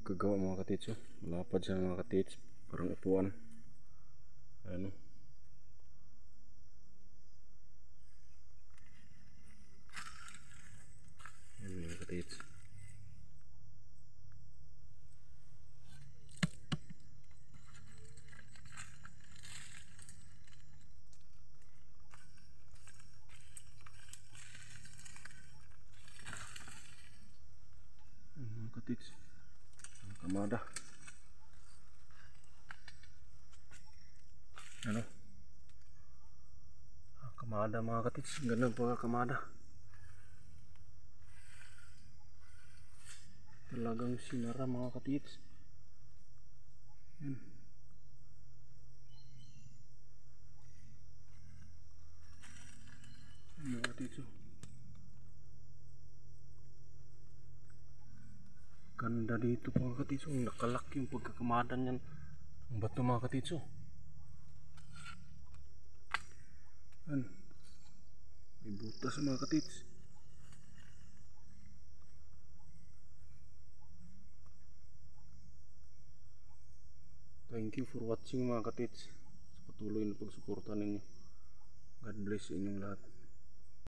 pagkagawa mga katits. Oh. Malapad siya mga katits, parang upuan. Ano? Ayan mga katits. Ayan mga katits. Ang kamada. Ano? Kamada mga katits. Ganun po kamada. Talagang sinara mga katits. Yan. Yan mga katits. Oh. Ganda dito mga katits. Oh. Nakalak yung pagkakamada niyan. Ang bato mga katits. Oh. Yan. May butas mga katits. Thank you for watching mga katits. Sa patuloy na pagsuporta ninyo. God bless inyong lahat.